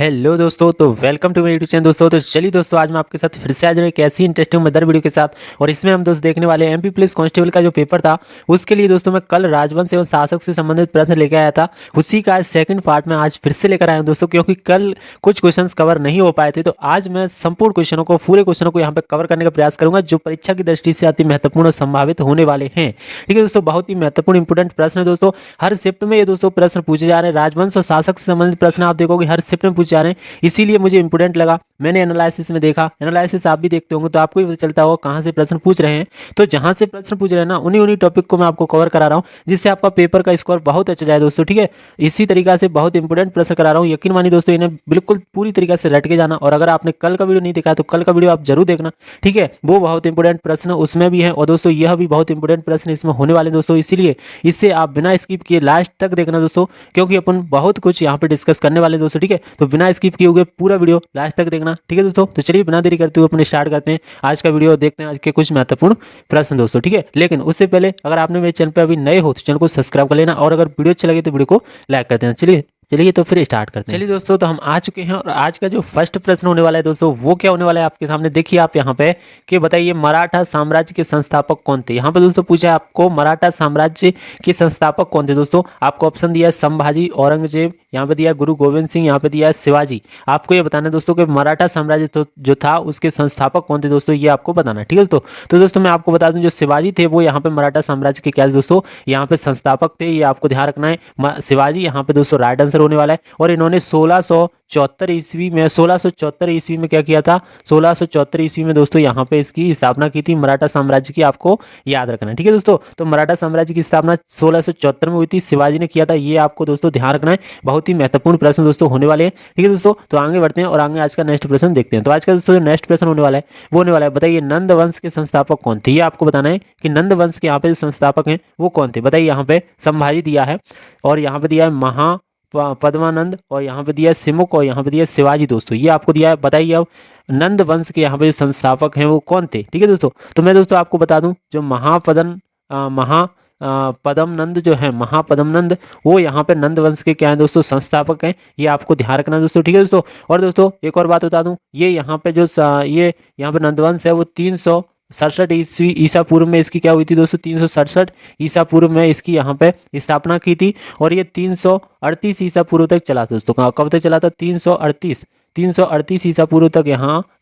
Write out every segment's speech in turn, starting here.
Hello दोस्तों, तो welcome to मेरे यूट्यूब चैनल दोस्तों। तो चलिए दोस्तों, आज मैं आपके साथ फिर से आ जाऊँ एक ऐसी इंटरेस्टिंग मदर वीडियो के साथ। और इसमें हम दोस्त देखने वाले एमपी पुलिस कांस्टेबल का जो पेपर था, उसके लिए दोस्तों मैं कल राजवंश एवं शासक से संबंधित प्रश्न लेकर आया था। उसी का आज सेकंड पार्ट में आज फिर से लेकर आया हूं दोस्तों, क्योंकि कल कुछ क्वेश्चन कवर नहीं हो पाए थे। तो आज मैं संपूर्ण क्वेश्चनों को, पूरे क्वेश्चनों को यहाँ पे कवर करने का प्रयास करूंगा, जो परीक्षा की दृष्टि से अति महत्वपूर्ण और संभावित होने वाले हैं। ठीक है दोस्तों, बहुत ही महत्वपूर्ण इंपोर्टेंट प्रश्न है दोस्तों। हर शिफ्ट में ये दोस्तों प्रश्न पूछे जा रहे हैं। राजवंश और शासक से संबंधित प्रश्न आप देखोगे हर शिफ्ट में पूछे जा रहे हैं, इसीलिए मुझे इंपोर्टेंट लगा। मैंने एनालिसिस में देखा, एनालिसिस आप भी देखते होंगे तो आपको भी पता चलता होगा कहाँ से प्रश्न पूछ रहे हैं। तो जहाँ से प्रश्न पूछ रहे हैं ना, उन्हीं उन्हीं टॉपिक को मैं आपको कवर करा रहा हूँ, जिससे आपका पेपर का स्कोर बहुत अच्छा जाए दोस्तों। ठीक है, इसी तरीका से बहुत इंपोर्टेंट प्रश्न करा रहा हूँ। यकीन मानिए दोस्तों, इन्हें बिल्कुल पूरी तरीके से रट के जाना। और अगर आपने कल का वीडियो नहीं देखा तो कल का वीडियो आप जरूर देखना। ठीक है, वो बहुत इंपोर्टेंट प्रश्न उसमें भी है। और दोस्तों यह भी बहुत इंपोर्टेंट प्रश्न इसमें होने वाले दोस्तों, इसीलिए इससे आप बिना स्किप किए लास्ट तक देखना दोस्तों, क्योंकि अपन बहुत कुछ यहाँ पे डिस्कस करने वाले दोस्तों। ठीक है, तो बिना स्किप किए हुए पूरा वीडियो लास्ट तक देखना। ठीक है दोस्तों, तो चलिए बिना देरी करते हुए अपन स्टार्ट करते हैं आज का वीडियो। देखते हैं आज के कुछ महत्वपूर्ण प्रश्न दोस्तों। ठीक है, लेकिन उससे पहले अगर आपने मेरे चैनल पर अभी नए हो तो चैनल को सब्सक्राइब कर लेना, और अगर वीडियो अच्छा लगे तो वीडियो को लाइक कर देना। चलिए चलिए तो फिर स्टार्ट करते हैं। चलिए दोस्तों, तो हम आ चुके हैं और आज का जो फर्स्ट प्रश्न होने वाला है दोस्तों, वो क्या होने वाला है आपके सामने देखिए आप यहाँ पे, कि बताइए मराठा साम्राज्य के संस्थापक कौन थे। यहाँ पे दोस्तों पूछा है आपको मराठा साम्राज्य के संस्थापक कौन थे दोस्तों। आपको ऑप्शन दिया है संभाजी, औरंगजेब, यहाँ पे दिया है गुरु गोविंद सिंह, यहाँ पे दिया है शिवाजी। आपको ये बताना है दोस्तों कि मराठा साम्राज्य जो था उसके संस्थापक कौन थे दोस्तों, ये आपको बताना है। ठीक है दोस्तों, तो दोस्तों मैं आपको बता दूं, जो शिवाजी थे वो यहाँ पे मराठा साम्राज्य के क्या थे दोस्तों, यहाँ पे संस्थापक थे। ये आपको ध्यान रखना है। शिवाजी यहाँ पे दोस्तों राइट आंसर होने वाला है। और इन्होंने 1674 ईस्वी में क्या किया था, 1674 ईस्वी में दोस्तों यहाँ पे इसकी स्थापना की थी मराठा साम्राज्य की। आपको याद रखना है। ठीक है दोस्तों, तो मराठा साम्राज्य की स्थापना 1674 में हुई थी, शिवाजी ने किया था। ये आपको दोस्तों ध्यान रखना है। बहुत ही महत्वपूर्ण प्रश्न दोस्तों होने वाले हैं। ठीक है दोस्तों, तो आगे बढ़ते हैं और आगे आज का नेक्स्ट प्रश्न देखते हैं। तो आज का दोस्तों जो नेक्स्ट प्रश्न होने वाला है वो होने वाला है, बताइए नंद वंश के संस्थापक कौन थे। ये आपको बताना है कि नंद वंश के यहाँ पे जो संस्थापक हैं वो कौन थे। बताइए, यहाँ पे संभाजी दिया है, और यहाँ पे दिया है पद्मानंद, और यहाँ पे दिया है सिमुक, और यहाँ पे दिया है शिवाजी दोस्तों। ये आपको दिया है। बताइए अब नंद वंश के यहाँ पे जो संस्थापक हैं वो कौन थे। ठीक है दोस्तों, तो मैं दोस्तों आपको बता दूं, जो पदम नंद जो है, महापदम नंद, वो यहाँ पे नंद वंश के क्या है दोस्तों, संस्थापक हैं। ये आपको ध्यान रखना दोस्तों। ठीक है दोस्तों, और दोस्तों एक और बात बता दूं, ये यहाँ पे जो ये यहाँ पे नंद वंश है वो 367 ईसा पूर्व में इसकी क्या हुई थी दोस्तों, 367 ईसा पूर्व में इसकी यहाँ पे स्थापना की थी। और ये 338 ईसा पूर्व तक चला था दोस्तों। कब तक चला था, 338 ईसा पूर्व तक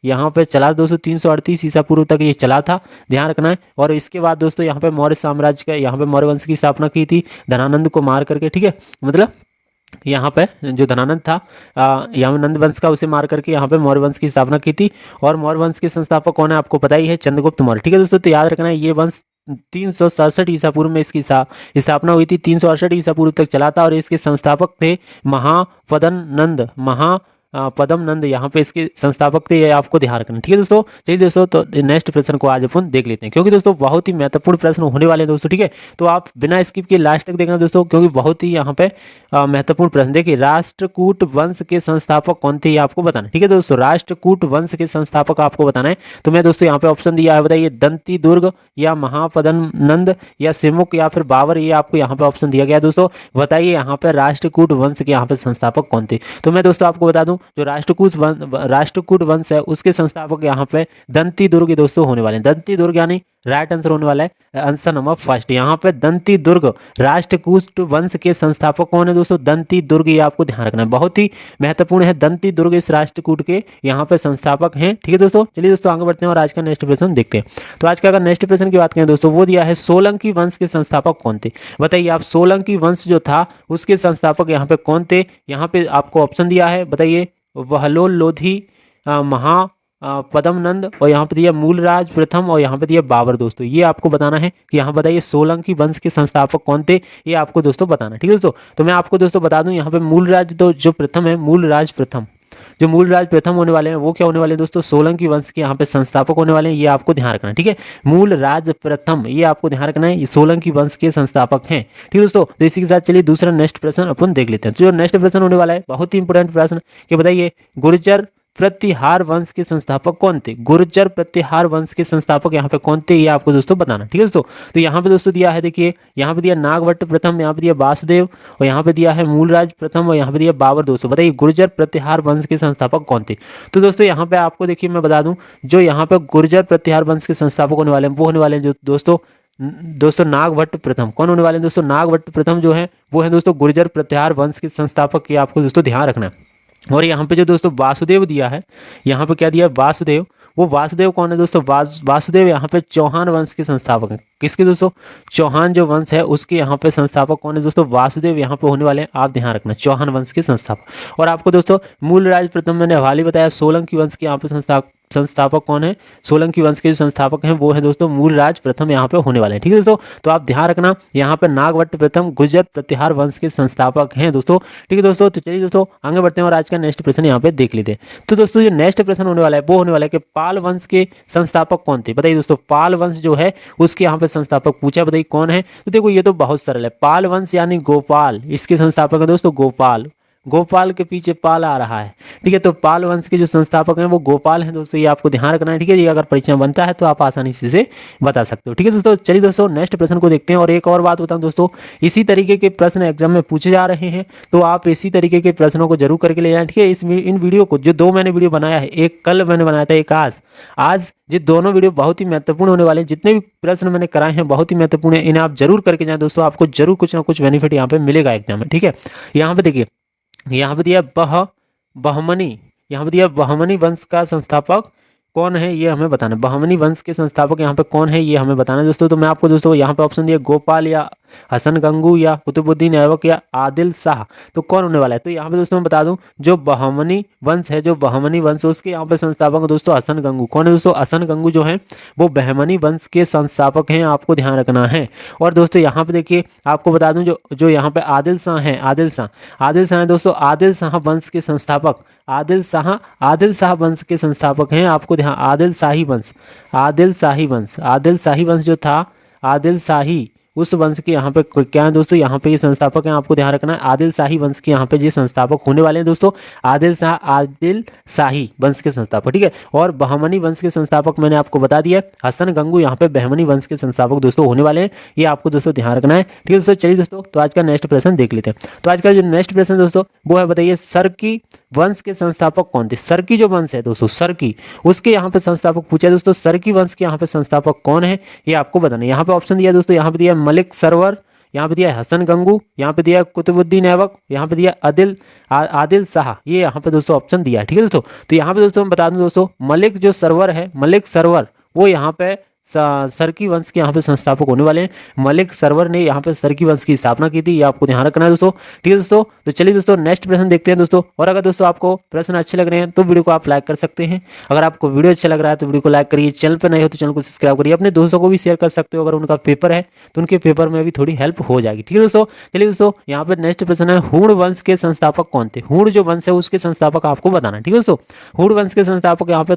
यहाँ पे चला दोस्तों। 338 ईसा पूर्व तक ये चला था, ध्यान रखना है। और इसके बाद दोस्तों यहाँ पे मौर्य साम्राज्य का, यहाँ पे मौर्य वंश की स्थापना की थी धनानंद को मार करके। ठीक है, मतलब यहाँ पे जो धनानंद था, यहाँ नंद वंश का उसे मार करके यहाँ पे मौर्य वंश की स्थापना की थी। और मौर्य वंश के संस्थापक कौन है आपको पता ही है, चंद्रगुप्त मौर्य। ठीक है दोस्तों, तो याद रखना है ये वंश 367 ईसा पूर्व में इसकी स्थापना हुई थी, 368 ईसा पूर्व तक चला था। और इसके संस्थापक थे पदम नंद, यहाँ पे इसके संस्थापक थे। ये आपको ध्यान रखना। ठीक है दोस्तों, चलिए दोस्तों, तो नेक्स्ट प्रश्न को आज अपन देख लेते हैं, क्योंकि दोस्तों बहुत ही महत्वपूर्ण प्रश्न होने वाले हैं दोस्तों। ठीक है, तो आप बिना स्किप के लास्ट तक देखना दोस्तों, क्योंकि बहुत ही यहाँ पे महत्वपूर्ण प्रश्न। देखिए, राष्ट्रकूट वंश के संस्थापक कौन थे, ये आपको बताना है। ठीक है दोस्तों, राष्ट्रकूट वंश के संस्थापक आपको बताना है। तो मैं दोस्तों यहाँ पे ऑप्शन दिया है, बताइए दंती दुर्ग, या महापदम नंद, या सिमुक, या फिर बाबर। ये आपको यहाँ पे ऑप्शन दिया गया है दोस्तों। बताइए यहाँ पे राष्ट्रकूट वंश के यहाँ पे संस्थापक कौन थे। तो मैं दोस्तों आपको बता दूं, जो राष्ट्रकूट वंश है उसके संस्थापक यहाँ पे दंती दुर्ग दोस्तों होने वाले हैं। दंती दुर्ग यानी राइट आंसर होने वाला है आंसर नंबर फर्स्ट। यहाँ पे दंती दुर्ग राष्ट्रकूट वंश के संस्थापक कौन है दोस्तों, दंती दुर्ग। ये आपको ध्यान रखना है, बहुत ही महत्वपूर्ण है। दंती दुर्ग इस राष्ट्रकूट के यहाँ पे संस्थापक हैं। ठीक है दोस्तों, चलिए दोस्तों आगे बढ़ते हैं और आज का नेक्स्ट प्रश्न देखते हैं। तो आज का अगर नेक्स्ट प्रश्न की बात करें दोस्तों, वो दिया है सोलंकी वंश के संस्थापक कौन थे। बताइए आप, सोलंकी वंश जो था उसके संस्थापक यहाँ पे कौन थे। यहाँ पे आपको ऑप्शन दिया है, बताइए वहलोल लोधी, पदम नंद, और यहाँ पे दिया मूलराज प्रथम, और यहाँ पे दिया बाबर दोस्तों। ये आपको बताना है कि यहाँ बताइए सोलंकी वंश के संस्थापक कौन थे, ये आपको दोस्तों बताना है। ठीक है दोस्तों, तो मैं आपको दोस्तों बता दूं, यहाँ पे मूलराज तो जो प्रथम है, मूलराज प्रथम होने वाले हैं, वो क्या होने वाले हैं दोस्तों, सोलंकी वंश के यहाँ पे संस्थापक होने वाले हैं। ये आपको ध्यान रखना है। ठीक है, मूलराज प्रथम, ये आपको ध्यान रखना है, ये सोलंकी वंश के संस्थापक हैं। ठीक है दोस्तों, तो इसी के साथ चलिए दूसरा नेक्स्ट प्रश्न अपन देख लेते हैं। तो जो नेक्स्ट प्रश्न होने वाला है बहुत ही इंपोर्टेंट प्रश्न, कि बताइए गुर्जर प्रतिहार वंश के संस्थापक कौन थे? गुर्जर प्रतिहार वंश के संस्थापक यहाँ पे कौन थे, ये आपको दोस्तों बताना। ठीक है दोस्तों, तो यहाँ पे दोस्तों दिया है, देखिए यहाँ पे दिया नागभट्ट प्रथम, यहाँ पे दिया वासुदेव, और यहाँ पे दिया है मूलराज प्रथम, और यहाँ पे दिया बाबर। दोस्तों बताइए गुर्जर प्रतिहार वंश के संस्थापक कौन थे? तो दोस्तों यहाँ पे आपको देखिए मैं बता दूं, जो यहाँ पे गुर्जर प्रतिहार वंश के संस्थापक होने वाले हैं वो होने वाले हैं जो दोस्तों नागभट्ट प्रथम। कौन होने वाले हैं दोस्तों? नागभट्ट प्रथम जो है वो है दोस्तों गुर्जर प्रतिहार वंश के संस्थापक, ये आपको दोस्तों ध्यान रखना है। और यहाँ पे जो दोस्तों वासुदेव दिया है, यहाँ पे क्या दिया है? वासुदेव। वो वासुदेव कौन है दोस्तों? वासुदेव यहाँ पे चौहान वंश के संस्थापक हैं। किसके दोस्तों? चौहान जो वंश है उसके यहाँ पे संस्थापक कौन है दोस्तों? वासुदेव यहाँ पे होने वाले हैं, आप ध्यान रखना, चौहान वंश के संस्थापक। और आपको दोस्तों मूलराज प्रथम मैंने हाल ही बताया, सोलंकी वंश के यहाँ पे संस्थापक कौन है? सोलंकी वंश के जो संस्थापक हैं वो है दोस्तों मूलराज प्रथम यहाँ पे होने वाले हैं। ठीक है दोस्तों, तो आप ध्यान रखना, यहाँ पे नागभट्ट प्रथम गुर्जर प्रतिहार वंश के संस्थापक हैं दोस्तों। ठीक है दोस्तों, तो चलिए दोस्तों आगे बढ़ते हैं और आज का नेक्स्ट प्रश्न यहाँ पे देख लेते हैं। तो दोस्तों जो नेक्स्ट प्रश्न होने वाला है वो होने वाला है कि पाल वंश के संस्थापक कौन थे? बताइए दोस्तों, पाल वंश जो है उसके यहाँ पे संस्थापक पूछा, बताइए कौन है? तो देखो ये तो बहुत सरल है, पाल वंश यानी गोपाल, इसके संस्थापक है दोस्तों गोपाल। गोपाल के पीछे पाल आ रहा है। ठीक है, तो पाल वंश के जो संस्थापक हैं वो गोपाल हैं दोस्तों, ये आपको ध्यान रखना है। ठीक है, ये अगर परीक्षा में बनता है तो आप आसानी से बता सकते हो। ठीक है दोस्तों, चलिए दोस्तों नेक्स्ट प्रश्न को देखते हैं। और एक और बात बताऊं दोस्तों, इसी तरीके के प्रश्न एग्जाम में पूछे जा रहे हैं, तो आप इसी तरीके के प्रश्नों को जरूर करके ले जाएं। ठीक है, इन वीडियो को, जो दो मैंने वीडियो बनाया है, एक कल मैंने बनाया था, एक आज ये दोनों वीडियो बहुत ही महत्वपूर्ण होने वाले हैं। जितने भी प्रश्न मैंने कराए हैं बहुत ही महत्वपूर्ण है, इन्हें आप जरूर करके जाएं दोस्तों, आपको जरूर कुछ ना कुछ बेनिफिट यहाँ पे मिलेगा एग्जाम में। ठीक है, यहाँ पे देखिए, यहाँ पे दिया बहमनी, यहाँ पे दिया बहमनी वंश का संस्थापक कौन है, ये हमें बताना है। बहमनी वंश के संस्थापक यहाँ पे कौन है, ये हमें बताना है दोस्तों। तो मैं आपको दोस्तों यहाँ पे ऑप्शन दिया, गोपाल या हसन गंगू या कुतुबुद्दीन ऐबक या आदिल शाह, तो कौन होने वाला है? तो यहाँ पे दोस्तों मैं बता दूं, जो बहमनी वंश है, जो बहमनी वंश उसके यहाँ पे संस्थापक दोस्तों हसन गंगू। कौन है दोस्तों? हसन गंगू जो है वो बहमनी वंश के संस्थापक हैं, आपको ध्यान रखना है। और दोस्तों यहाँ पे देखिए, आपको बता दूं, जो यहाँ पे आदिल शाह है, आदिल शाह है दोस्तों, आदिल शाह वंश के संस्थापक, आदिल शाह वंश के संस्थापक हैं, आपको ध्यान, आदिल शाही वंश जो था, आदिल शाही उस वंश के यहाँ पे क्या है दोस्तों? यहाँ पे ये संस्थापक हैं, आपको ध्यान रखना है। आदिल शाही वंश के यहाँ पे ये संस्थापक होने वाले हैं दोस्तों, आदिल शाही वंश के संस्थापक। ठीक है, और बहमनी वंश के संस्थापक मैंने आपको बता दिया, हसन गंगू यहाँ पे बहमनी वंश के संस्थापक दोस्तों होने वाले हैं, ये आपको दोस्तों ध्यान रखना है। ठीक है दोस्तों, चलिए दोस्तों तो आज का नेक्स्ट प्रश्न देख लेते हैं। तो आज का जो नेक्स्ट प्रश्न दोस्तों वो है, बताइए सरकी वंश के संस्थापक कौन थे? सरकी जो वंश है दोस्तों, सरकी, उसके यहाँ पे संस्थापक पूछा है दोस्तों, सरकी वंश के यहाँ पे संस्थापक कौन है, ये आपको बताना है। यहाँ पे ऑप्शन दिया दोस्तों, यहाँ पे दिया मलिक सरवर, यहाँ पे दिया हसन गंगू, यहाँ पे दिया कुतुबुद्दीन ऐबक, यहाँ पे दिया आदिल शाह, ये यहाँ पे दोस्तों ऑप्शन दिया है। ठीक है दोस्तों, तो यहाँ पे दोस्तों मैं बता दूं दोस्तों, मलिक जो सरवर है, मलिक सरवर वो यहाँ पे सरकी वंश के यहाँ पे संस्थापक होने वाले हैं। मलिक सरवर ने यहाँ पे सरकी वंश की स्थापना की थी, ये आपको ध्यान रखना है दोस्तों। ठीक है दोस्तों, तो चलिए दोस्तों नेक्स्ट प्रश्न देखते हैं दोस्तों। और अगर दोस्तों आपको प्रश्न अच्छे लग रहे हैं तो वीडियो को आप लाइक कर सकते हैं। अगर आपको वीडियो अच्छा लग रहा है तो वीडियो को लाइक करिए, चैनल पर नए हो तो चैनल को सब्सक्राइब करिए, अपने दोस्तों को भी शेयर कर सकते हो। अगर उनका पेपर है तो उनके पेपर में भी थोड़ी हेल्प हो जाएगी। ठीक है दोस्तों, चलिए दोस्तों यहाँ पर नेक्स्ट प्रश्न है, हूण वंश के संस्थापक कौन थे? हूण जो वंश है उसके संस्थापक आपको बताना है। ठीक है दोस्तों, हूण वंश के संस्थापक यहाँ पे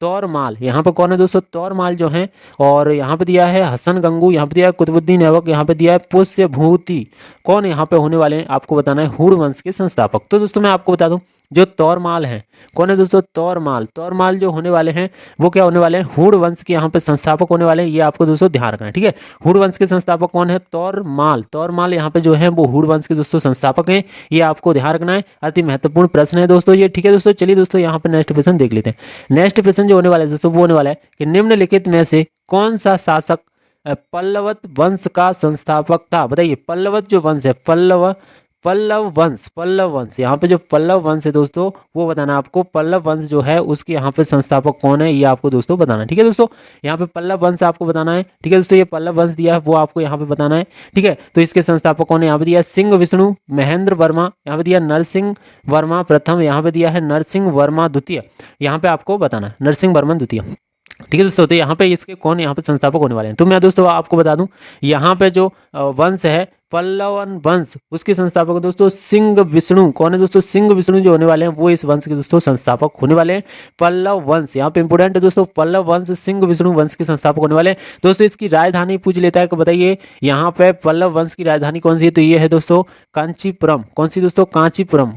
तौरमाल, यहाँ पे कौन है दोस्तों? तौरमाल जो है। और यहाँ पे दिया है हसन गंगू, यहाँ पे दिया है कुतुबुद्दीन ऐबक, यहाँ पे दिया है पुष्यभूति। कौन यहाँ पे होने वाले हैं, आपको बताना है हूण वंश के संस्थापक। तो दोस्तों मैं आपको बता दूं, जो तौरमाल है, कौन है दोस्तों? तौरमाल जो होने वाले हैं वो क्या होने वाले हैं? हूण वंश के यहाँ पे संस्थापक होने वाले हैं, ये आपको दोस्तों ध्यान रखना है। ठीक है, हूण वंश के संस्थापक कौन है? तौरमाल यहाँ पे जो है वो हूण वंश के दोस्तों संस्थापक हैं, ये आपको ध्यान रखना है। अति महत्वपूर्ण प्रश्न है दोस्तों ये। ठीक है दोस्तों, चलिए दोस्तों यहाँ पे नेक्स्ट प्रश्न देख लेते हैं। नेक्स्ट प्रश्न जो होने वाला है दोस्तों वो होने वाला है कि निम्नलिखित में से कौन सा शासक पल्लव वंश का संस्थापक था? बताइए, पल्लव जो वंश है, पल्लव वंश, यहाँ पे जो पल्लव वंश है दोस्तों वो बताना आपको, पल्लव वंश जो है उसके यहाँ पे संस्थापक कौन है, ये आपको दोस्तों बताना है। ठीक है दोस्तों, यहाँ पे पल्लव वंश आपको बताना है। ठीक है दोस्तों, ये पल्लव वंश दिया है वो आपको यहाँ पे बताना है। ठीक है, तो इसके संस्थापक कौन है? यहाँ पे दिया सिंह विष्णु महेंद्र वर्मा, यहाँ पे दिया नरसिंह वर्मा प्रथम, यहाँ पे दिया है नरसिंह वर्मा द्वितीय, यहाँ पे आपको बताना है नरसिंह वर्मन द्वितीय। ठीक है दोस्तों, तो यहाँ पे इसके कौन यहाँ पे संस्थापक होने वाले हैं? तो मैं दोस्तों आपको बता दूं, यहाँ पे जो वंश है पल्लवन वंश, उसके संस्थापक दोस्तों सिंह विष्णु। कौन है दोस्तों? सिंह विष्णु जो होने वाले हैं वो इस वंश के दोस्तों संस्थापक होने वाले हैं। पल्लव वंश यहाँ पे इंपोर्टेंट है दोस्तों, पल्लव वंश सिंह विष्णु वंश के संस्थापक होने वाले हैं दोस्तों। इसकी राजधानी पूछ लेता है कि बताइए यहाँ पे पल्लव वंश की राजधानी कौन सी है? तो ये है दोस्तों कांचीपुरम। कौन सी दोस्तों? कांचीपुरम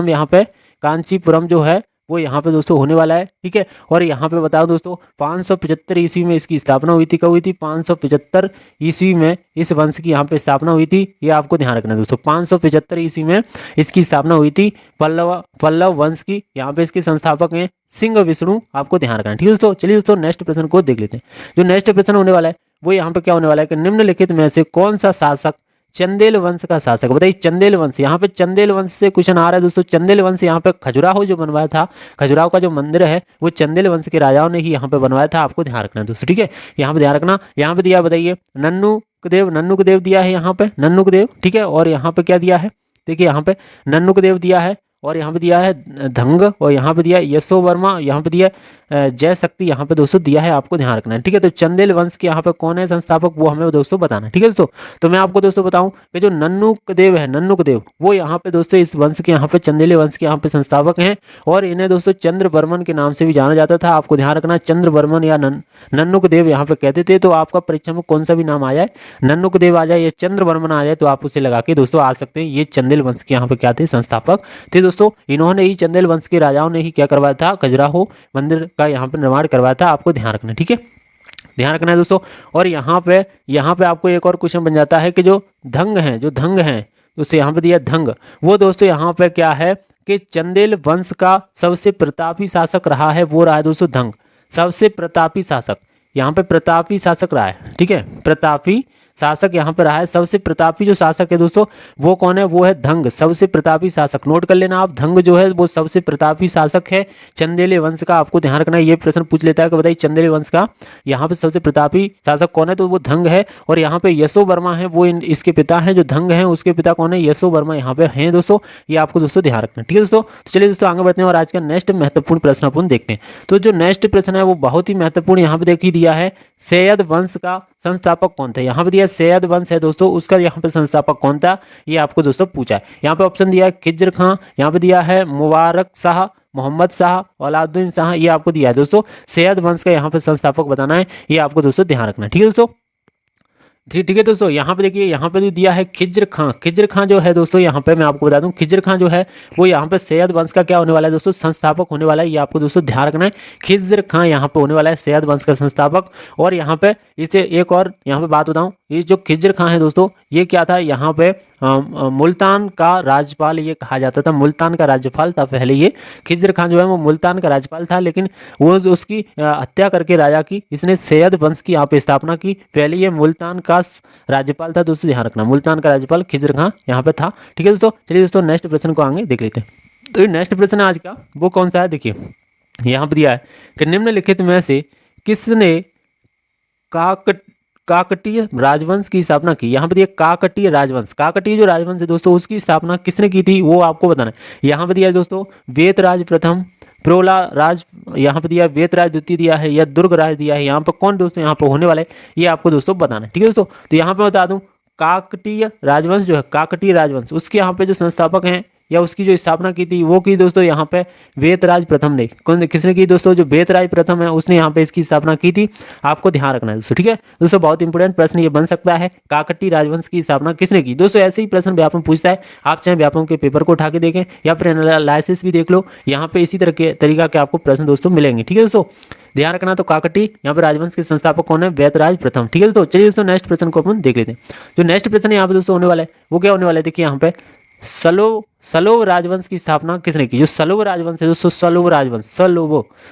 यहाँ पे कांचीपुरम जो है वो यहाँ पे दोस्तों होने वाला है, ठीक है। और यहाँ पे बताओ दोस्तों 575 ईस्वी में इसकी स्थापना हुई थी। कब हुई थी? 575 ईस्वी में इस वंश की यहाँ पे स्थापना हुई थी। ये आपको ध्यान रखना है दोस्तों, 575 ईस्वी में इसकी स्थापना हुई थी। पल्लव वंश की यहाँ पे इसके संस्थापक हैं सिंह विष्णु, आपको ध्यान रखना है, ठीक है दोस्तों। चलिए दोस्तों नेक्स्ट प्रश्न को देख लेते हैं। जो नेक्स्ट प्रश्न होने वाला है वो यहाँ पे क्या होने वाला है कि निम्नलिखित में से कौन सा शासक चंदेल वंश का शासक? बताइए चंदेल वंश, यहाँ पे चंदेल वंश से क्वेश्चन आ रहा है दोस्तों। चंदेल वंश यहाँ पे खजुराहो जो बनवाया था, खजुराहो का जो मंदिर है वो चंदेल वंश के राजाओं ने ही यहाँ पे बनवाया था, आपको ध्यान रखना है दोस्तों, ठीक है। यहाँ पे ध्यान रखना, यहाँ पे दिया बताइए नन्नुक देव दिया है यहाँ पे, नन्नुक देव, ठीक है। और यहाँ पे क्या दिया है? देखिए यहाँ पे नन्नुक देव दिया है, और यहाँ पे दिया है धंग, और यहाँ पे दिया है यशो वर्मा, यहाँ पे दिया है जय शक्ति, यहाँ पे दोस्तों दिया है, आपको ध्यान रखना है, ठीक है। तो चंदेल वंश के यहाँ पे कौन है संस्थापक, वो हमें दोस्तों बताना है, ठीक है दोस्तों। तो मैं आपको दोस्तों बताऊं कि जो नन्नुक देव है, नन्नुक देव, वो यहाँ पे दोस्तों इस वंश के यहाँ पे चंदेल वंश के यहाँ पे संस्थापक हैं, और इन्हें दोस्तों चंद्र बर्मन के नाम से भी जाना जाता था, आपको ध्यान रखना। चंद्र बर्मन या नन्नुक देव यहाँ पे कहते थे। तो आपका परीक्षा में कौन सा भी नाम आ जाए, नन्नुक देव आ जाए या चंद्र बर्मन आ जाए, तो आप उसे लगा के दोस्तों आ सकते हैं। ये चंदेल वंश के यहाँ पे क्या थे? संस्थापक थे दोस्तों। इन्होंने ही चंदेल वंश के राजाओं ने ही क्या करवाया था? खजुराहो मंदिर का यहाँ पे निर्माण करवाया था, आपको ध्यान रखना, ठीक है, ध्यान रखना है दोस्तों। और यहाँ पे आपको एक और क्वेश्चन बन जाता है कि जो धंग हैं दोस्तों, यहाँ पे दिया धंग, वो दोस्तों यहाँ पे क्या है कि चंदेल वंश का सबसे प्रतापी शासक रहा है, वो रहा है दोस्तों धंग, सबसे प्रतापी शासक, यहाँ पे प्रतापी शासक रहा है, ठीक है, प्रतापी शासक यहाँ पे रहा है। सबसे प्रतापी जो शासक है दोस्तों वो कौन है? वो है धंग, सबसे प्रतापी शासक। नोट कर लेना आप, धंग जो है वो सबसे प्रतापी शासक है चंदेल वंश का, आपको ध्यान रखना है। ये प्रश्न पूछ लेता है कि बताइए चंदेल वंश का यहाँ पे सबसे प्रतापी शासक कौन है? तो वो धंग है। और यहाँ पे यशो वर्मा है, वो इसके पिता हैं, जो धंग हैं उसके पिता कौन है? यशो वर्मा यहाँ पे हैं दोस्तों, ये आपको दोस्तों ध्यान रखना है, ठीक है दोस्तों। तो चलिए दोस्तों आगे बढ़ते हैं और आज का नेक्स्ट महत्वपूर्ण प्रश्न अपन देखते हैं। तो जो नेक्स्ट प्रश्न है वो बहुत ही महत्वपूर्ण यहाँ पे देखिए दिया है, सैयद वंश का संस्थापक कौन था? यहाँ पे दिया सैयद वंश है दोस्तों, उसका यहाँ पे संस्थापक कौन था, ये आपको दोस्तों पूछा है। यहाँ पे ऑप्शन दिया है खिज्र खां, यहाँ पे दिया है मुबारक शाह, मोहम्मद शाह, औलाउद्दीन शाह, ये आपको दिया है दोस्तों। सैयद वंश का यहाँ पे संस्थापक बताना है, ये आपको दोस्तों ध्यान रखना है, ठीक है दोस्तों। ठीक है दोस्तों, यहाँ पे देखिए, यहाँ पे जो दिया है खिज्र खां, खिज्र खां जो है दोस्तों, यहाँ पे मैं आपको बता दूं खिज्र खां जो है वो यहाँ पे सैयद वंश का क्या होने वाला है दोस्तों? संस्थापक होने वाला है, ये आपको दोस्तों ध्यान रखना है। खिज्र खां यहाँ पे होने वाला है सैयद वंश का संस्थापक। और यहाँ पे इसे एक और यहाँ पे बात बताऊं, ये जो खिज्र खां है दोस्तों, ये क्या था? यहाँ पे मुल्तान का राज्यपाल ये कहा जाता था, मुल्तान का राज्यपाल था पहले ये। खिज्र खां जो है वो मुल्तान का राज्यपाल था, लेकिन वो उसकी हत्या करके राजा की इसने सैयद वंश की यहाँ पे स्थापना की। पहले ये मुल्तान का राज्यपाल था दोस्तों, ध्यान रखना, मुल्तान का राज्यपाल खिज्र खां यहाँ पे था, ठीक है दोस्तों। चलिए दोस्तों नेक्स्ट प्रश्न को आगे देख लेते हैं। तो ये नेक्स्ट प्रश्न आज का वो कौन सा है? देखिए यहाँ पर दिया है कि निम्नलिखित में से किसने काकटीय राजवंश की स्थापना की? यहाँ पे दिया काकटीय राजवंश, काकटीय जो राजवंश है दोस्तों उसकी स्थापना किसने की थी, वो आपको बताना है। यहाँ पे दिया है दोस्तों वेतराज प्रथम, प्रोला राज, यहाँ पे दिया वेतराज द्वितीय दिया है, या दुर्ग राज दिया है। यहाँ पे कौन दोस्तों यहाँ पे होने वाले, ये आपको दोस्तों बताना है, ठीक है दोस्तों। तो यहाँ पे बता दूं काकटीय राजवंश जो है, काकटीय राजवंश, उसके यहाँ पे जो संस्थापक हैं या उसकी जो स्थापना की थी वो की दोस्तों यहाँ पे वेतराज प्रथम ने। कौन किसने की दोस्तों? जो वेतराज प्रथम है उसने यहाँ पे इसकी स्थापना की थी, आपको ध्यान रखना है दोस्तों, ठीक है दोस्तों। बहुत इंपॉर्टेंट प्रश्न ये बन सकता है, काकटीय राजवंश की स्थापना किसने की? दोस्तों ऐसे ही प्रश्न व्यापम पूछता है, आप चाहे व्यापम के पेपर को उठा के देखें या फिर एनालिसिस भी देख लो, यहाँ पे इसी तरह के तरीका के आपको प्रश्न दोस्तों मिलेंगे, ठीक है दोस्तों, ध्यान रखना। तो काकटी यहाँ पे राजवंश के संस्थापक कौन है? वेतराज प्रथम, ठीक है दोस्तों। चलिए दोस्तों नेक्स्ट प्रश्न को अपन देख लेते हैं। जो नेक्स्ट प्रश्न यहाँ पे दोस्तों होने वाला है वो क्या होने वाला है? देखिए यहाँ पे सलोव राजवंश की स्थापना किसने की? जो सलोव राजवंश है दोस्तों, सलोव राजवंश,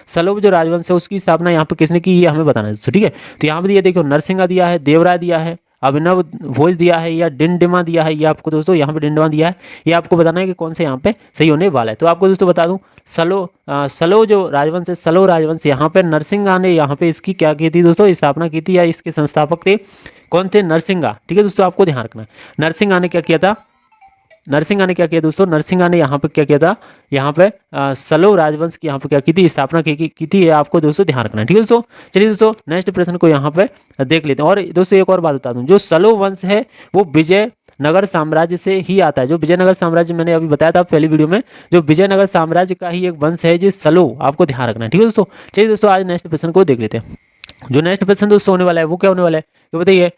सलोव जो राजवंश है उसकी स्थापना यहाँ पे किसने की, ये हमें बताना है दोस्तों, ठीक है। तो यहाँ पे दिया देखो नरसिंगा दिया है, देवराय दिया है, अभिनव भोज दिया है, या डिंडमा दिया है, ये आपको दोस्तों यहाँ पे डिंडमा दिया है, ये आपको बताना है कि कौन से यहाँ पे सही होने वाला है। तो आपको दोस्तों बता दूं सलो जो राजवंश है, सलो राजवंश, यहाँ पे नरसिंगा ने यहाँ पे इसकी क्या की थी दोस्तों? स्थापना की थी, या इसके संस्थापक थे कौन थे? नरसिंगा, ठीक है दोस्तों, आपको ध्यान रखना है। नरसिंगा ने क्या किया था? नरसिंगा ने क्या किया दोस्तों? नरसिंगा ने यहाँ पे क्या किया था? यहाँ पे सलो राजवंश की यहाँ पे क्या की थी? स्थापना की थी, ये आपको दोस्तों ध्यान रखना है, ठीक है दोस्तों। चलिए दोस्तों नेक्स्ट प्रश्न को यहाँ पे देख लेते हैं। और दोस्तों एक और बात बता दूं, जो सलो वंश है वो विजयनगर साम्राज्य से ही आता है। जो विजयनगर साम्राज्य मैंने अभी बताया था पहली वीडियो में, जो विजयनगर साम्राज्य का ही एक वंश है जो सलो, आपको ध्यान रखना है, ठीक है दोस्तों। चलिए दोस्तों आज नेक्स्ट प्रश्न को देख लेते हैं। जो नेक्स्ट प्रश्न दोस्तों होने वाला है वो क्या होने वाला है, तो बताइए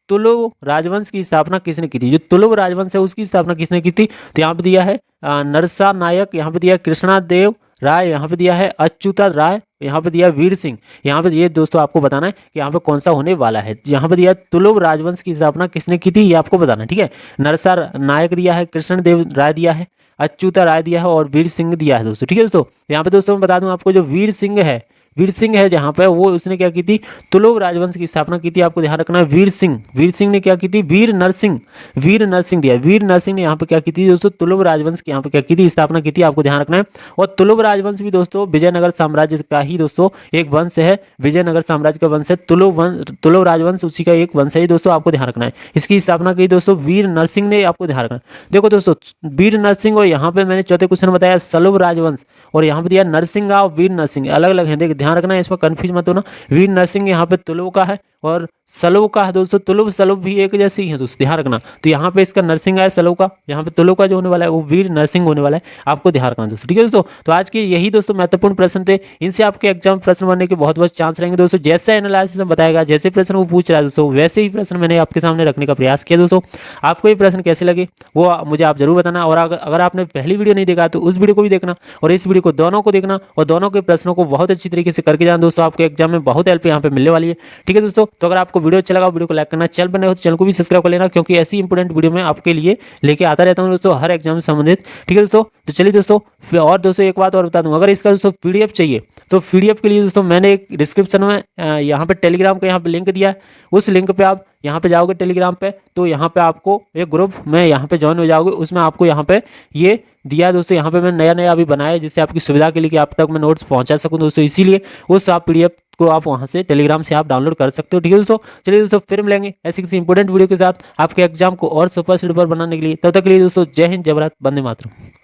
तुलुव राजवंश की स्थापना किसने की थी? जो तुलुव राजवंश है उसकी स्थापना किसने की थी? तो यहाँ पे दिया है नरसा नायक, यहाँ पे दिया है कृष्णादेव राय, यहाँ पे दिया है अच्युता राय, यहाँ पे दिया है वीर सिंह। यहाँ पे ये दोस्तों आपको बताना है कि यहाँ पे कौन सा होने वाला है। यहाँ पे दिया है तुलुव राजवंश की स्थापना किसने की थी, ये आपको बताना है, ठीक है। नरसा नायक दिया है, कृष्णदेव राय दिया है, अच्युता राय दिया है और वीर सिंह दिया है दोस्तों, ठीक है दोस्तों। यहाँ पे दोस्तों मैं बता दूं आपको, जो वीर सिंह है जहाँ पे वो उसने क्या की थी, तुलुव राजवंश की स्थापना की थी। आपको ध्यान रखना है वीर सिंह ने क्या की थी, वीर नरसिंह दिया, वीर नरसिंह ने यहाँ पे क्या की थी दोस्तों, तुलुव राजवंश की यहाँ पे क्या की थी, स्थापना की थी। आपको ध्यान रखना है। और तुलुव राजवंश भी दोस्तों विजयनगर साम्राज्य का ही दोस्तों एक वंश है, विजयनगर साम्राज्य का वंश है। तुलुव राजवंश उसी का एक वंश है दोस्तों, आपको ध्यान रखना है। इसकी स्थापना की दोस्तों वीर नरसिंह ने, आपको ध्यान रखना है। देखो दोस्तों वीर नरसिंह, और यहाँ पे मैंने चौथे क्वेश्चन बताया सलुव राजवंश, और यहाँ पे दिया नरसिंह और वीर नरसिंह, अलग अलग है, देखिए ध्यान रखना है, इसमें कंफ्यूज मत होना। वीर नरसिंह यहाँ पे तुलुव का है और सलुव का है दोस्तों, तुलुव सलुव भी एक जैसे ही है दोस्तों, ध्यान रखना। तो यहाँ पे इसका नरसिंह है सलुव का, यहाँ पे तुलुव का जो होने वाला है वो वीर नरसिंह होने वाला है, आपको ध्यान रखना दोस्तों, ठीक है दोस्तों। तो आज के यही दोस्तों महत्वपूर्ण प्रश्न थे, इनसे आपके एग्जाम प्रश्न बनने के बहुत बहुत चांस रहेंगे दोस्तों। जैसा एनालिसिस में बताएगा, जैसे प्रश्न वो पूछ रहा है दोस्तों, वैसे ही प्रश्न मैंने आपके सामने रखने का प्रयास किया दोस्तों। आपको ये प्रश्न कैसे लगे वो मुझे आप जरूर बताना, और अगर आपने पहली वीडियो नहीं देखा तो उस वीडियो को भी देखना, और इस वीडियो को दोनों को देखना, और दोनों के प्रश्नों को बहुत अच्छी तरीके से करके जाना दोस्तों। आपके एग्जाम में बहुत हेल्प यहाँ पे मिलने वाली है, ठीक है दोस्तों। तो अगर आपको वीडियो अच्छा लगा, वीडियो को लाइक करना, चैनल पर नए हो तो चैनल को भी सब्सक्राइब कर लेना, क्योंकि ऐसी इंपोर्टेंट वीडियो में आपके लिए लेके आता रहता हूँ दोस्तों, हर एग्जाम से संबंधित, ठीक है दोस्तों। तो चलिए दोस्तों, और दोस्तों एक बात और बता दूं, अगर इसका दोस्तों पीडीएफ चाहिए तो पीडीएफ के लिए दोस्तों मैंने एक डिस्क्रिप्शन में यहाँ पे टेलीग्राम का यहाँ पे लिंक दिया है, उस लिंक पे आप यहाँ पे जाओगे टेलीग्राम पे, तो यहाँ पे आपको एक ग्रुप में यहाँ पे ज्वाइन हो जाओगे, उसमें आपको यहाँ पे ये दिया है दोस्तों। यहाँ पे मैं नया अभी बनाया है, जिससे आपकी सुविधा के लिए कि आप तक मैं नोट्स पहुँचा सकूँ दोस्तों, इसीलिए उस आप पीडीएफ को आप वहाँ से टेलीग्राम से आप डाउनलोड कर सकते हो, ठीक है दोस्तों। चलिए दोस्तों फिर मिलेंगे ऐसी किसी इंपॉर्टेंट वीडियो के साथ आपके एग्जाम को और सुपर बनाने के लिए। तब तक के लिए दोस्तों जय हिंद, जय भारत, वंदे मातरम।